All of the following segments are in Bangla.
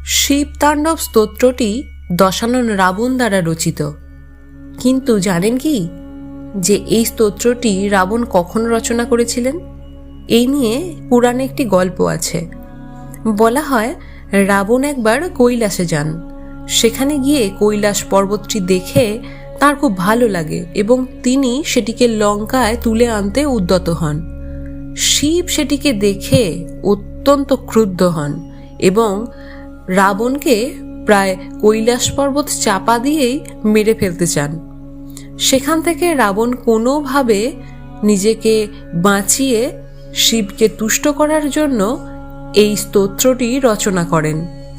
শিব তাণ্ডব স্তোত্রটি দশানন রাবণ দ্বারা রচিত। কিন্তু জানেন কি যে এই স্তোত্রটি রাবণ কখন রচনা করেছিলেন? এই নিয়ে পুরাণে একটি গল্প আছে। বলা হয় রাবণ একবার কৈলাসে যান। সেখানে গিয়ে কৈলাস পর্বতটি দেখে তার খুব ভালো লাগে এবং তিনি সেটিকে লঙ্কায় তুলে আনতে উদ্যত হন। শিব সেটিকে দেখে অত্যন্ত ক্রুদ্ধ হন এবং রাবণকে প্রায় কৈলাস পর্বত চাপা দিয়েই মেরে ফেলতে চান। সেখান থেকে রাবণ কোনোভাবে নিজেকে বাঁচিয়ে শিবকে তুষ্ট করার জন্য এই স্তোত্রটি রচনা করেন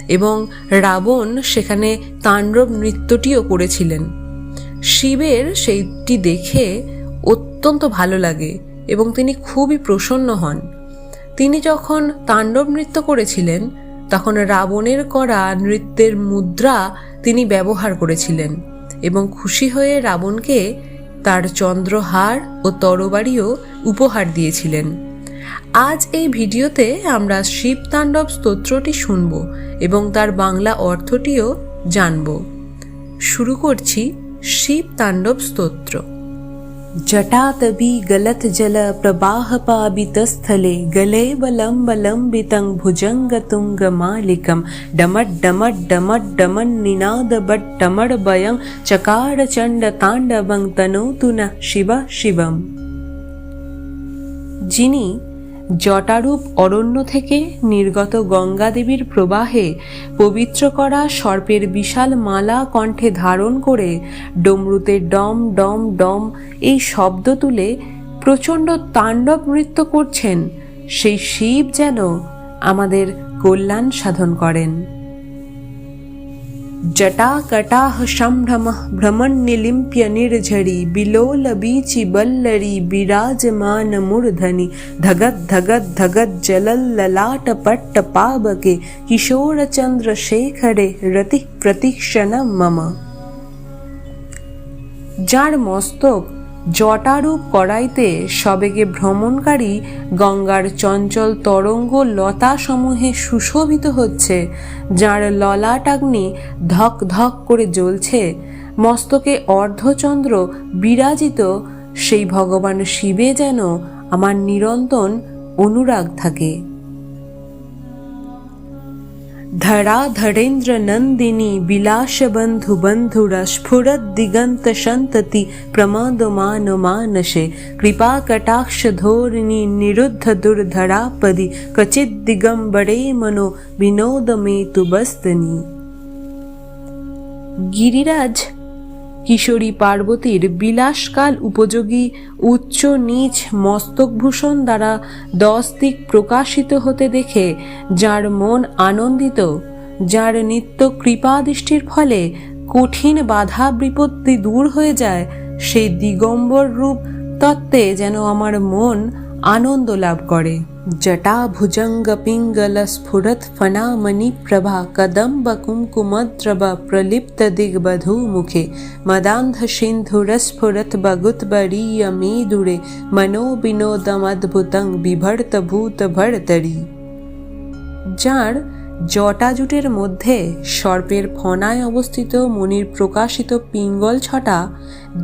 এবং রাবণ সেখানে তাণ্ডব নৃত্যটিও করেছিলেন। শিবের সেইটি দেখে অত্যন্ত ভালো লাগে এবং তিনি খুবই প্রসন্ন হন। তিনি যখন তাণ্ডব নৃত্য করেছিলেন তখন রাবণের করা নৃত্যের মুদ্রা তিনি ব্যবহার করেছিলেন এবং খুশি হয়ে রাবণকে তার চন্দ্রহার ও তরবারিও উপহার দিয়েছিলেন। আজ এই ভিডিওতে আমরা শিব তাণ্ডব স্তোত্রটি শুনব এবং তার বাংলা অর্থটিও জানব। শুরু করছি শিব তাণ্ডব স্তোত্র। जटातबी गलत जल प्रवाह पाबितस्थले गले बलम्बितं भुजंगतुंग मालिकं डमट डमट डमट डमन निनाद बट्टमड़ बयं चकार चंड तांडवं तनोतु न शिव शिवम। যিনি জটারূপ অরণ্য থেকে নির্গত গঙ্গা দেবীর প্রবাহে পবিত্র করা সর্পের বিশাল মালা কণ্ঠে ধারণ করে ডমরুতে ডম ডম ডম এই শব্দ তুলে প্রচণ্ড তাণ্ডব নৃত্য করছেন, সেই শিব যেন আমাদের কল্যাণ সাধন করেন। जटा कटाह संभ्रमः भ्रमन्निलिम्प्य निर्झरी बिलोल बीचि बल्लरी विराजमान मूर्धनि धगद धगद धगद जलल्ललाट पट्ट पावके किशोर चंद्रशेखरे रति प्रतीक्षणं मम। যার মস্তক জটারূপ করাইতে সবেগে ভ্রমণকারী গঙ্গার চঞ্চল তরঙ্গ লতা সমূহে সুশোভিত হচ্ছে, যার ললাটাগ্নি ধক ধক করে জ্বলছে, মস্তকে অর্ধচন্দ্র বিরাজিত, সেই ভগবান শিবে যেন আমার নিরন্তর অনুরাগ থাকে। धरा धरेन्द्र नंदिनी विलास बंधु बंधुरा स्फुरद दिगंत संतति प्रमदमान मानसे कृपा कटाक्ष धोरिणी निरुद्ध दुर्धरापदि कचिद दिगंबरे मनो विनोद में तु बस्तनी। गिरिराज কিশোরী পার্বতীর বিলাসকাল উপযোগী উচ্চ নীচ মস্তকভূষণ দ্বারা 10 দিক প্রকাশিত হতে দেখে যার মন আনন্দিত, যার নিত্য কৃপাদৃষ্টির ফলে কঠিন বাধা বিপত্তি দূর হয়ে যায়, সেই দিগম্বর রূপ তত্ত্বে যেন আমার মন আনন্দ লাভ করে। जटा भुजंग पिंगल स्फुरत फनामणि प्रभा कदम्ब कुमकुमद्रव प्रलिप्त दिग्बधू मुखे मदान्ध सिन्धुरस्फुरत बगुतबरीय मेदुरे मनो विनोदमद्भुतं बिभर्त भूत भर्तरी। যার জটাজুটের মধ্যে সর্পের ফনায় অবস্থিত মণির প্রকাশিত পিঙ্গল ছটা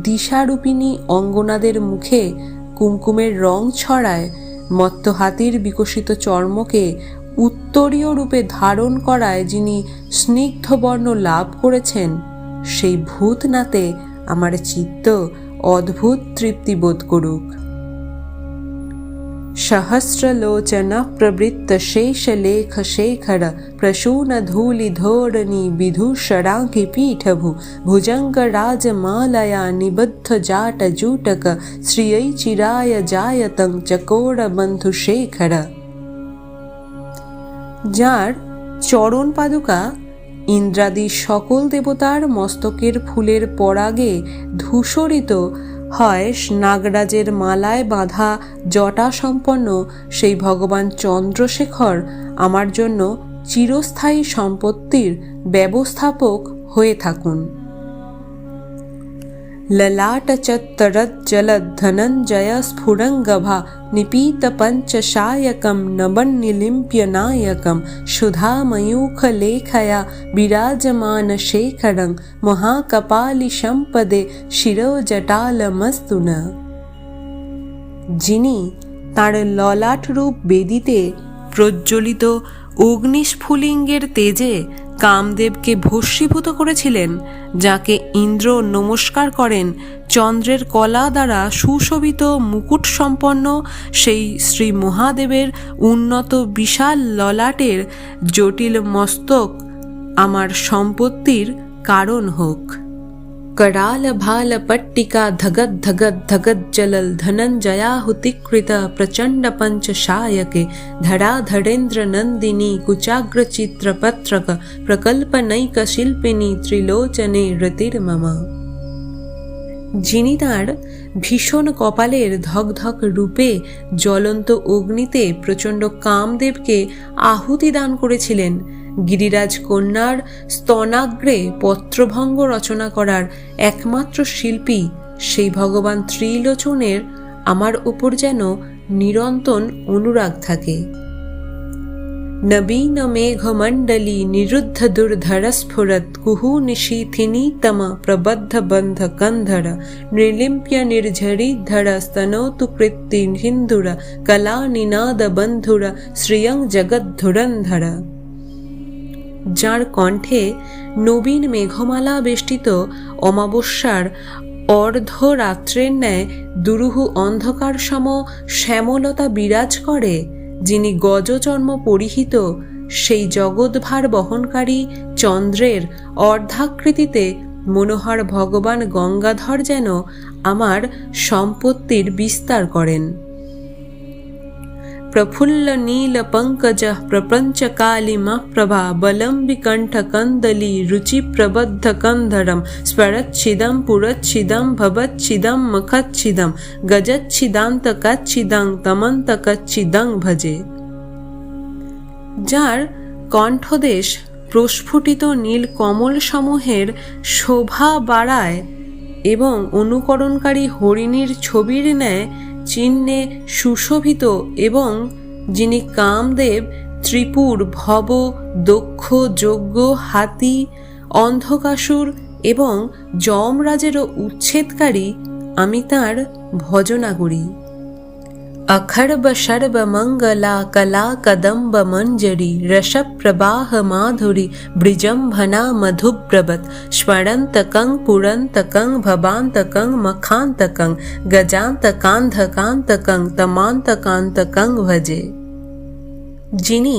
দিশারূপিণী অঙ্গনাদের মুখে কুমকুমের রং ছড়ায়, মত্ত হাতির বিকশিত চর্মকে উত্তরীয় রূপে ধারণ করায় যিনি স্নিগ্ধবর্ণ লাভ করেছেন, সেই ভূতনাথে আমার চিত্ত অদ্ভুত তৃপ্তি বোধ করুক। सहस्रलोचन प्रवृत्त शेषलेख शेखर प्रसून धूलि धोरणी विधूषरांघि पीठभु भुजंग राजमालया निबद्ध जाट जूटक श्रियै चिराय जायतं चकोर बंधु शेखर। যার চরণ পাদুকা ইন্দ্রাদি সকল দেবতার মস্তকের ফুলের পরাগে ধূসরিত হয়, নাগরাজের মালায় বাঁধা জটা সম্পন্ন সেই ভগবান চন্দ্রশেখর আমার জন্য চিরস্থায়ী সম্পত্তির ব্যবস্থাপক হয়ে থাকুন। ललाटचत्तरज्जलद्धनञ्जय स्फुरङ्गभा निपीतपञ्चशायकं नवन्निलिम्प्य नायकं सुधामयूखलेखया विराजमानशेखरं महाकपालिशम्पदे শিরোজটালমস্তু ন। যিনি তাঁর ললাট রূপ বেদিতে প্রজ্বলিত অগ্নিস্ফুলিঙ্গের তেজে কামদেবকে ভস্মীভূত করেছিলেন, যাকে ইন্দ্র নমস্কার করেন চন্দ্রের কলা দ্বারা সুশোভিত মুকুট সম্পন্ন সেই শ্রী মহাদেবের উন্নত বিশাল ললাটের জটিল মস্তক আমার সম্পত্তির কারণ হোক। कराल भाल पट्टिका धगद धगद धगद जलल धनंजयाहुतिकृत प्रचंड पंचशायके धराधरेन्द्र नंदिनी कुचाग्र चित्र पत्रक प्रकल्पनैक शिल्पिनी त्रिलोचने रतिर्मम। যিনি তাঁর ভীষণ কপালের ধকধক রূপে জ্বলন্ত অগ্নিতে প্রচণ্ড কামদেবকে আহুতি দান করেছিলেন, গিরিরাজ কন্যার স্তনাগ্রে পত্রভঙ্গ রচনা করার একমাত্র শিল্পী সেই ভগবান ত্রিলোচনের আমার উপর যেন নিরন্তর অনুরাগ থাকে। নবীন মেঘমণ্ডলী নিরুদ্ধ দুর্ধর স্ফুরত কুহু নিশীথিনীতম প্রবদ্ধ বন্ধ কন্ধর নৃলিম্প্য নির্ঝরিধর স্তনৌতু কৃত্তি হিন্দুর কলা নিনাদ বন্ধুর শ্রিয়ং জগদ্ধুরন্ধর। যার কণ্ঠে নবীন মেঘমালা বেষ্টিত অমাবস্যার অর্ধরাত্রের ন্যায় দুরূহ অন্ধকার সম শ্যামলতা বিরাজ করে, যিনি গজচর্ম পরিহিত সেই জগদ্ভার বহনকারী চন্দ্রের অর্ধাকৃতিতে মনোহর ভগবান গঙ্গাধর যেন আমার সম্পত্তির বিস্তার করেন। প্রফুল্ল নীল পঙ্কজ প্রপঞ্চ কালিমা প্রভা বলম বিকণ্ঠ কন্দলি রুচি প্রবদ্ধ কন্ধরম স্ফরচ্ছিদম পুরচ্ছিদম ভবচ্ছিদম মুখচ্ছিদম গজচ্ছিদান্ত কচ্ছিদং তমন্ত কচ্ছিদং ভজে। যার কণ্ঠদেশ প্রস্ফুটিত নীল কমল সমূহের শোভা বাড়ায় এবং অনুকরণকারী হরিণীর ছবির ন্যায় চিহ্নে সুশোভিত, এবং যিনি কামদেব ত্রিপুর ভব দক্ষ যজ্ঞ হাতি অন্ধকাসুর এবং যমরাজেরও উচ্ছেদকারী, আমি তাঁর ভজনা করি। अखर्ब शर्ब मंगला कला कदम्ब मंजरी रसप प्रवाह माधुरी ब्रिजम्भना मधुब्रवत स्मरन्तकं पुरन्तकं भवान्तकं मखान्तकं गजान्तकान्धकान्तकं तमान्तकान्तकं भजे। যিনি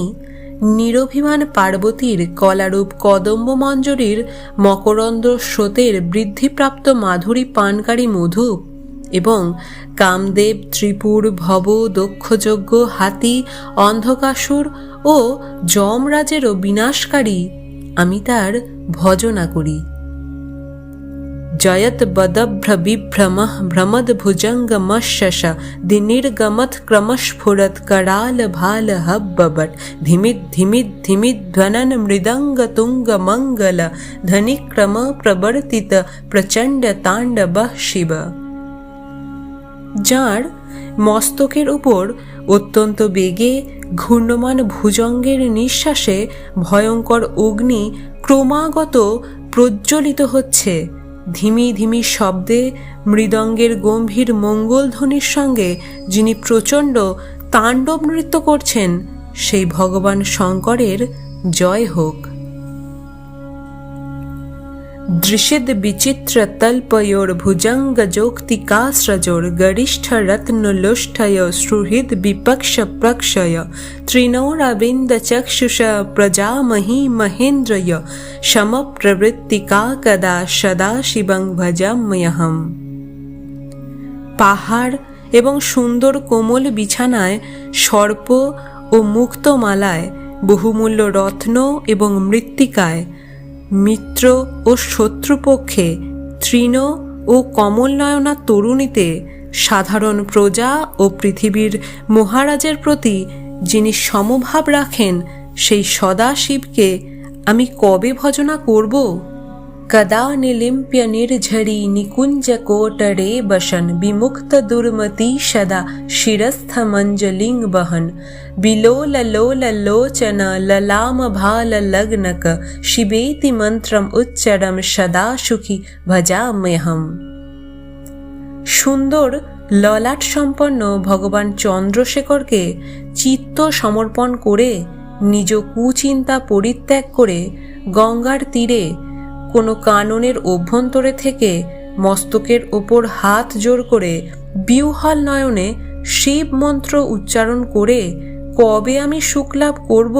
নিরভিমান পার্বতীর কলারূপ কদম্ব মঞ্জরীর মকরন্দ স্রোতের বৃদ্ধিপ্রাপ্ত মাধুরী পানকারী মধু এবং কামদেব ত্রিপুর ভব দক্ষযজ্ঞ হাতি অন্ধকাসুর ও যমরাজেরও বিনাশকারী, আমি তার ভজনা করি। জয়ত বদভ্র বিভ্রম ভ্রমদ ভুজঙ্গ মশশ দিনির্গমত ক্রমস্ফুরত করাল ভাল হব্ববট ধিমিদ ধিমিদ ধিমিদ ধ্বনন মৃদঙ্গ তুঙ্গ মঙ্গল ধনিক্রম প্রবর্তিত প্রচণ্ড তাণ্ডব শিব। যার মস্তকের উপর অত্যন্ত বেগে ঘূর্ণমান ভুজঙ্গের নিঃশ্বাসে ভয়ঙ্কর অগ্নি ক্রমাগত প্রজ্বলিত হচ্ছে, ধিমি ধিমি শব্দে মৃদঙ্গের গম্ভীর মঙ্গলধ্বনির সঙ্গে যিনি প্রচণ্ড তাণ্ডব নৃত্য করছেন, সেই ভগবান শঙ্করের জয় হোক। दृशिद विचित्र तल्पयोर भुजंग जोक्तिकास्रजोर गरिष्ठ रत्नलुष्ठय सुहृद विपक्ष प्रक्षय त्रिनोराविंद चक्षुष प्रजामही महेन्द्रय शम प्रवृत्तिका कदा सदा शिवं भजाम्यहम्। পাহাড় এবং সুন্দর কোমল বিছানায় সর্প ও মুক্তমালায় বহুমূল্য রত্ন এবং মৃত্তিকায় মিত্র ও শত্রুপক্ষে তৃণ ও কমলনয়না তরুণীতে সাধারণ প্রজা ও পৃথিবীর মহারাজের প্রতি যিনি সমভাব রাখেন, সেই সদাশিবকে আমি কবে ভজনা করব? कदा निलिम्प्य निर्झरी निकुंज कोटरे बसन विमुक्त दुर्मति सदा शिरस्थ मंजलिंग बहन बिलोल लोल लोचन ललाम भाल लग्नक शिवेति मंत्रम उच्चरम सदा सुखी भजाम्यहम। সুন্দর ললাট সম্পন্ন ভগবান চন্দ্রশেখরকে চিত্ত সমর্পণ করে নিজ কুচিন্তা পরিত্যাগ করে গঙ্গার তীরে কোনো কাননের অভ্যন্তরে থেকে মস্তকের ওপর হাত জোর করে বিহ্বল নয়নে শিব মন্ত্র উচ্চারণ করে কবে আমি সুখলাভ করব?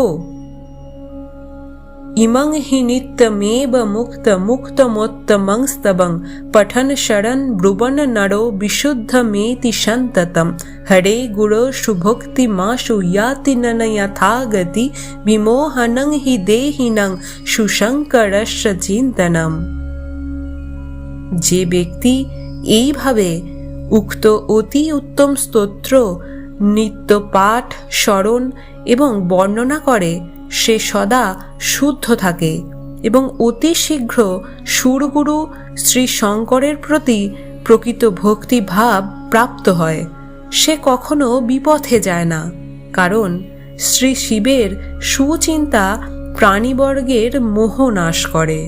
ইমং হি নিত্যমেব মুক্ত মুক্তমোত্তমংস্তবং পঠন শরণ ব্রুবন নরো বিশুদ্ধমেতি সন্ততম হরে গুরো সুভক্তি মাসু ইয়াতি নন যথাগতি বিমোহনং হি দেহিনং সুশঙ্করস্য চিন্তনম। যে ব্যক্তি এইভাবে উক্ত অতি উত্তম স্তোত্র নিত্য পাঠ স্মরণ এবং বর্ণনা করে সে সদা শুদ্ধ থাকে এবং অতি শীঘ্র সুরগুরু শ্রী শঙ্করের প্রতি প্রকৃত ভক্তি ভাব প্রাপ্ত হয়। সে কখনো বিপথে যায় না, কারণ শ্রী শিবের সুচিন্তা প্রাণীবর্গের মোহ নাশ করে।